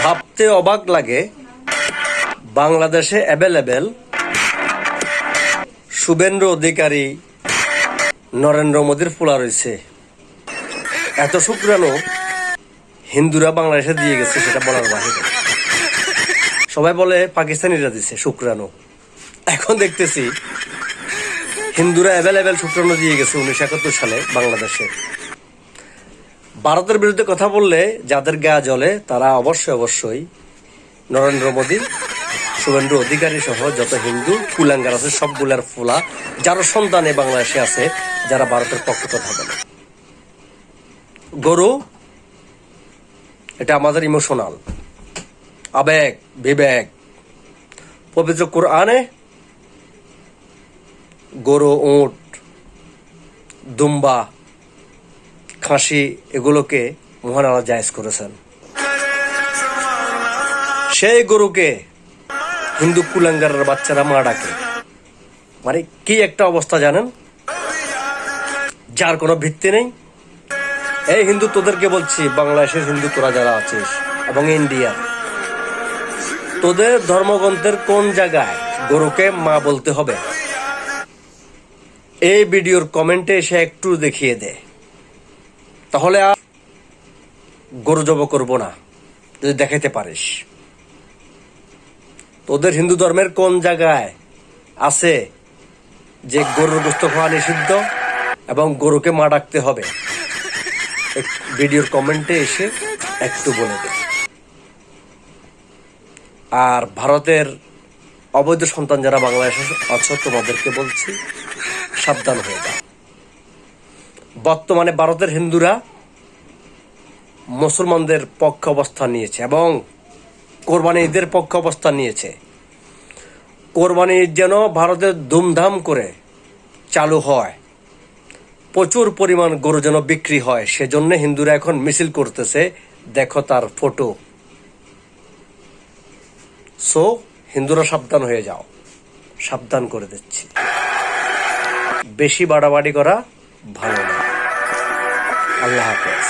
ভাবতে অবাক লাগে, বাংলাদেশে অ্যাভেলেবেল শুভেন্দু অধিকারী, নরেন্দ্র মোদীর পোলা রয়েছে। এত শুক্রাণু হিন্দুরা বাংলাদেশে দিয়ে গেছে, সেটা বলার বাহিরে। সবাই বলে পাকিস্তানিরা দিছে শুক্রাণু। এখন দেখতেছি হিন্দুরা অ্যাভেলেবেল শুক্রাণু দিয়ে গেছে 1971 সালে বাংলাদেশে। ভারতের বিরুদ্ধে কথা বললে যাদের গা জ্বলে তারা অবশ্যই নরেন্দ্র মোদী, শুভেন্দু অধিকারী সহ যত হিন্দু কুলাঙ্গার আছে সবগুলার ফোলা, যারা সন্তান এই বাংলাদেশে আছে, যারা ভারতের পক্ষে কথা বলে। গরু এটা আমাদের ইমোশনাল, আবেগ, বিবেক। পবিত্র কোরআনে গরু, উট, দুম্বা, খাসি এগুলোকে মহান আল্লাহ জায়েজ করেছেন। সেই গরুকে হিন্দু কুলাঙ্গারের বাচ্চারা মা ডাকে। মানে কি একটা অবস্থা জানেন, যার কোনো ভিত্তি নেই। এই হিন্দু তোদেরকে বলছি, বাংলাদেশের হিন্দু তোরা যারা আছিস এবং ইন্ডিয়া, তোদের ধর্মগ্রন্থের কোন জায়গায় গরুকে মা বলতে হবে? এই ভিডিওর কমেন্টে এসে একটু দেখিয়ে দে, তাহলে আর গরু জব করবো না। যদি দেখাইতে পারিস তোদের হিন্দু ধর্মের কোন জায়গায় আছে যে গরুর গোশত খাওয়া নিষিদ্ধ এবং গরুকে মা ডাকতে হবে, ভিডিওর কমেন্টে এসে একটু বলে দে। আর ভারতের অবৈধ সন্তান যারা বাংলাদেশে আছো, তোমাদেরকে বলছি সাবধান হয়ে যাও। বর্তমানে ভারতের হিন্দুরা মুসলমানদের পক্ষে অবস্থান নিয়েছে এবং কোরবানি ঈদের পক্ষে অবস্থান নিয়েছে। কোরবানি ঈদ যেন ভারতের ধুমধাম করে চালু হয়, প্রচুর পরিমাণ গরু যেন বিক্রি হয়, সেজন্য হিন্দুরা এখন মিছিল করতেছে। দেখো তার ফটো। সো হিন্দুরা সাবধান হয়ে যাও, সাবধান করে দিচ্ছি। বেশি বাড়াবাড়ি করা ভালো না। আল্লাহ হাফেজ।